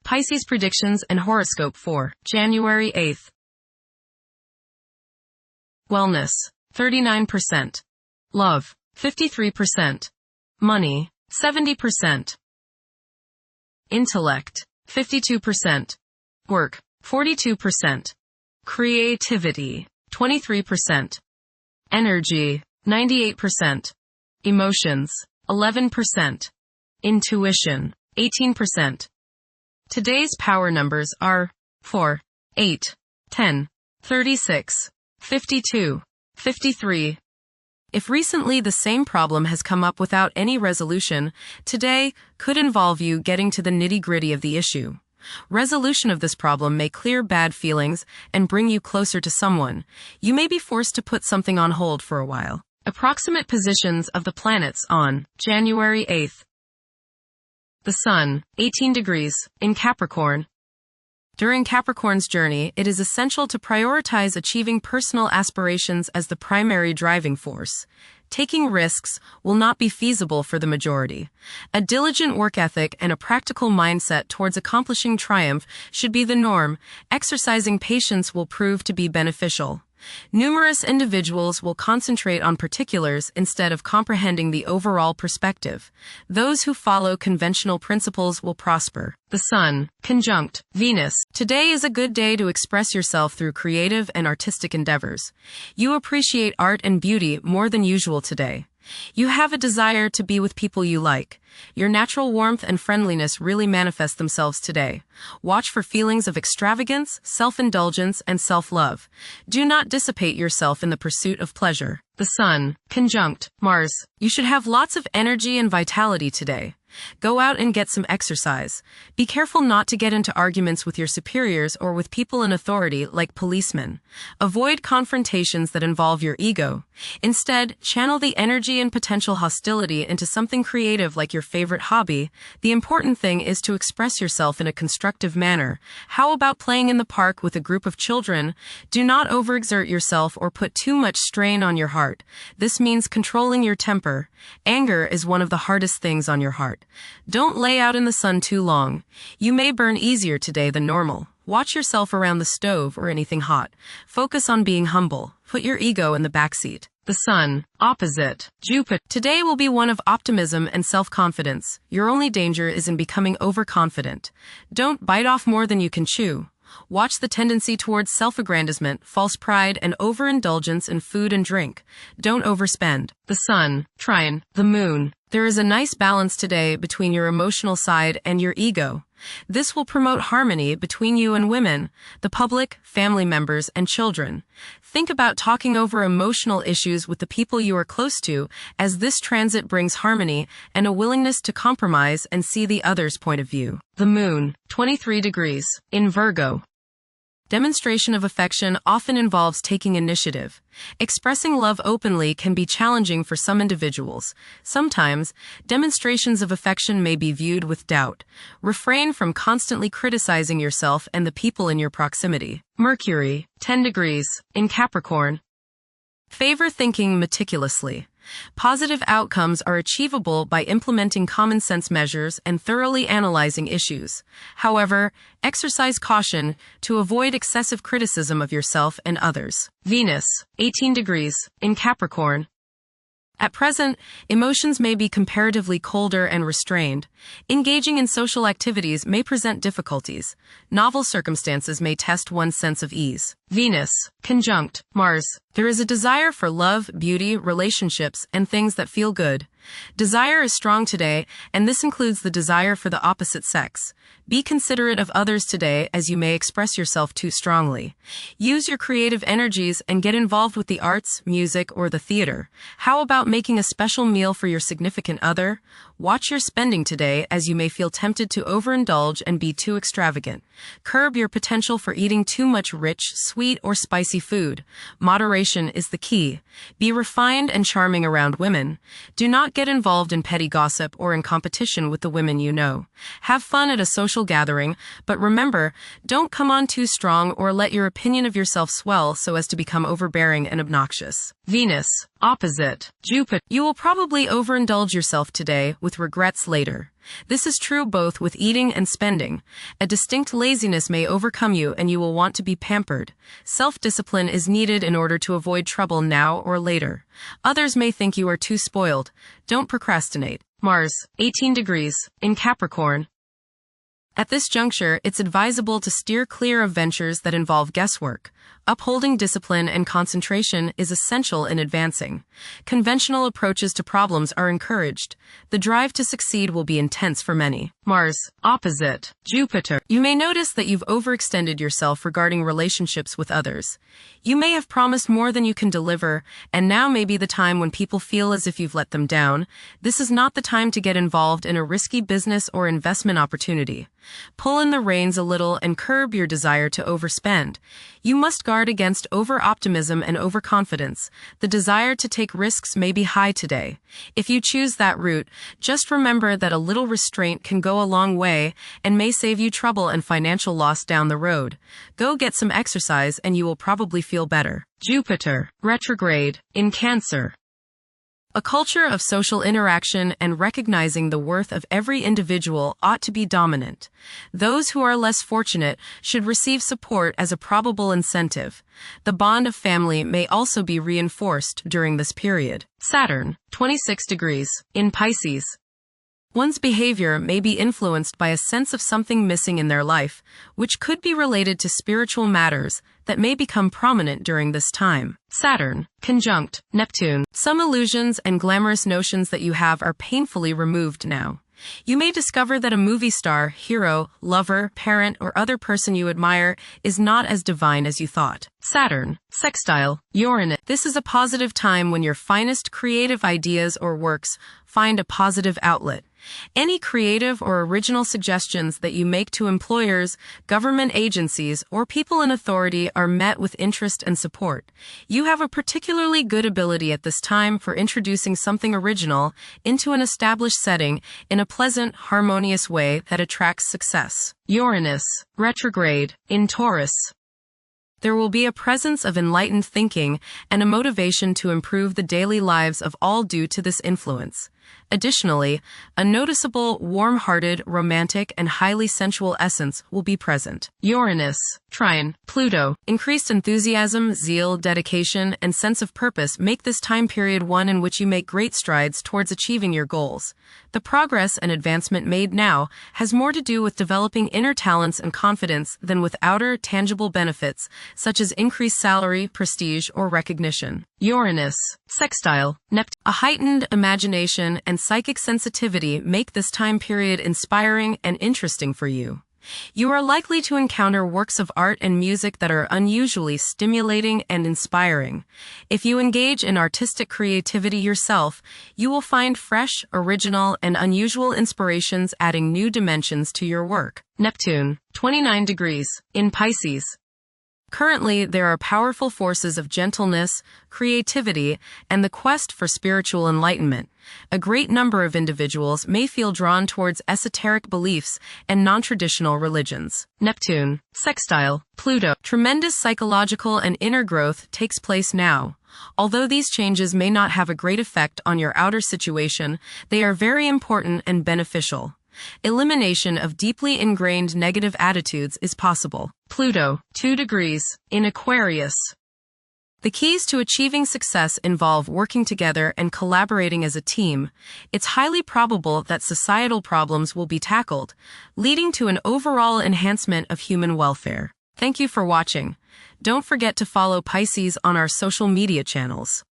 Pisces predictions and horoscope for January 8th. Wellness, 39%. Love, 53%. Money, 70%. Intellect, 52%. Work, 42%. Creativity, 23%. Energy, 98%. Emotions, 11%. Intuition, 18%. Today's power numbers are 4, 8, 10, 36, 52, 53. If recently the same problem has come up without any resolution, today could involve you getting to the nitty-gritty of the issue. Resolution of this problem may clear bad feelings and bring you closer to someone. You may be forced to put something on hold for a while. Approximate positions of the planets on January 8th. The Sun, 18 degrees, in Capricorn. During Capricorn's journey, it is essential to prioritize achieving personal aspirations as the primary driving force. Taking risks will not be feasible for the majority. A diligent work ethic and a practical mindset towards accomplishing triumph should be the norm. Exercising patience will prove to be beneficial. Numerous individuals will concentrate on particulars instead of comprehending the overall perspective. Those who follow conventional principles will prosper. The Sun, conjunct Venus. Today is a good day to express yourself through creative and artistic endeavors. You appreciate art and beauty more than usual today. You have a desire to be with people you like. Your natural warmth and friendliness really manifest themselves today. Watch for feelings of extravagance, self-indulgence, and self-love. Do not dissipate yourself in the pursuit of pleasure. The Sun, conjunct Mars. You should have lots of energy and vitality today. Go out and get some exercise. Be careful not to get into arguments with your superiors or with people in authority like policemen. Avoid confrontations that involve your ego. Instead, channel the energy and potential hostility into something creative like your favorite hobby. The important thing is to express yourself in a constructive manner. How about playing in the park with a group of children? Do not overexert yourself or put too much strain on your heart. This means controlling your temper. Anger is one of the hardest things on your heart. Don't lay out in the sun too long. You may burn easier today than normal. Watch yourself around the stove or anything hot. Focus on being humble. Put your ego in the backseat. The Sun, opposite Jupiter. Today will be one of optimism and self-confidence. Your only danger is in becoming overconfident. Don't bite off more than you can chew. Watch the tendency towards self-aggrandizement, false pride, and overindulgence in food and drink. Don't overspend. The Sun, trine the Moon. There is a nice balance today between your emotional side and your ego. This will promote harmony between you and women, the public, family members, and children. Think about talking over emotional issues with the people you are close to, as this transit brings harmony and a willingness to compromise and see the other's point of view. The Moon, 23 degrees, in Virgo. Demonstration of affection often involves taking initiative. Expressing love openly can be challenging for some individuals. Sometimes, demonstrations of affection may be viewed with doubt. Refrain from constantly criticizing yourself and the people in your proximity. Mercury, 10 degrees, in Capricorn. Favor thinking meticulously. Positive outcomes are achievable by implementing common sense measures and thoroughly analyzing issues. However, exercise caution to avoid excessive criticism of yourself and others. Venus, 18 degrees, in Capricorn. At present, emotions may be comparatively colder and restrained. Engaging in social activities may present difficulties. Novel circumstances may test one's sense of ease. Venus, conjunct Mars. There is a desire for love, beauty, relationships, and things that feel good. Desire is strong today, and this includes the desire for the opposite sex. Be considerate of others today, as you may express yourself too strongly. Use your creative energies and get involved with the arts, music, or the theater. How about making a special meal for your significant other? Watch your spending today, as you may feel tempted to overindulge and be too extravagant. Curb your potential for eating too much rich, sweet, or spicy food. Moderation is the key. Be refined and charming around women. Do not get involved in petty gossip or in competition with the women you know. Have fun at a social gathering, but remember, don't come on too strong or let your opinion of yourself swell so as to become overbearing and obnoxious. Venus, Opposite, Jupiter. You will probably overindulge yourself today with regrets later. This is true both with eating and spending. A distinct laziness may overcome you and you will want to be pampered. Self-discipline is needed in order to avoid trouble now or later. Others may think you are too spoiled. Don't procrastinate. Mars, 18 degrees, in Capricorn. At this juncture, it's advisable to steer clear of ventures that involve guesswork. Upholding discipline and concentration is essential in advancing. Conventional approaches to problems are encouraged. The drive to succeed will be intense for many. Mars, opposite, Jupiter. You may notice that you've overextended yourself regarding relationships with others. You may have promised more than you can deliver, and now may be the time when people feel as if you've let them down. This is not the time to get involved in a risky business or investment opportunity. Pull in the reins a little and curb your desire to overspend. You must guard against over-optimism and overconfidence. The desire to take risks may be high today. If you choose that route, just remember that a little restraint can go a long way and may save you trouble and financial loss down the road. Go get some exercise and you will probably feel better. Jupiter, retrograde, in Cancer. A culture of social interaction and recognizing the worth of every individual ought to be dominant. Those who are less fortunate should receive support as a probable incentive. The bond of family may also be reinforced during this period. Saturn, 26 degrees, in Pisces. One's behavior may be influenced by a sense of something missing in their life, which could be related to spiritual matters that may become prominent during this time. Saturn, conjunct Neptune. Some illusions and glamorous notions that you have are painfully removed now. You may discover that a movie star, hero, lover, parent, or other person you admire is not as divine as you thought. Saturn, sextile Uranus. This is a positive time when your finest creative ideas or works find a positive outlet. Any creative or original suggestions that you make to employers, government agencies, or people in authority are met with interest and support. You have a particularly good ability at this time for introducing something original into an established setting in a pleasant, harmonious way that attracts success. Uranus, retrograde, in Taurus. There will be a presence of enlightened thinking and a motivation to improve the daily lives of all due to this influence. Additionally, a noticeable, warm-hearted, romantic, and highly sensual essence will be present. Uranus, trine Pluto. Increased enthusiasm, zeal, dedication, and sense of purpose make this time period one in which you make great strides towards achieving your goals. The progress and advancement made now has more to do with developing inner talents and confidence than with outer, tangible benefits, such as increased salary, prestige, or recognition. Uranus, sextile Neptune. A heightened imagination and psychic sensitivity make this time period inspiring and interesting for you. You are likely to encounter works of art and music that are unusually stimulating and inspiring. If you engage in artistic creativity yourself, you will find fresh, original, and unusual inspirations adding new dimensions to your work. Neptune, 29 degrees, in Pisces. Currently, there are powerful forces of gentleness, creativity, and the quest for spiritual enlightenment. A great number of individuals may feel drawn towards esoteric beliefs and non-traditional religions. Neptune, sextile Pluto. Tremendous psychological and inner growth takes place now. Although these changes may not have a great effect on your outer situation, they are very important and beneficial. Elimination of deeply ingrained negative attitudes is possible. Pluto, 2 degrees, in Aquarius. The keys to achieving success involve working together and collaborating as a team. It's highly probable that societal problems will be tackled, leading to an overall enhancement of human welfare. Thank you for watching. Don't forget to follow Pisces on our social media channels.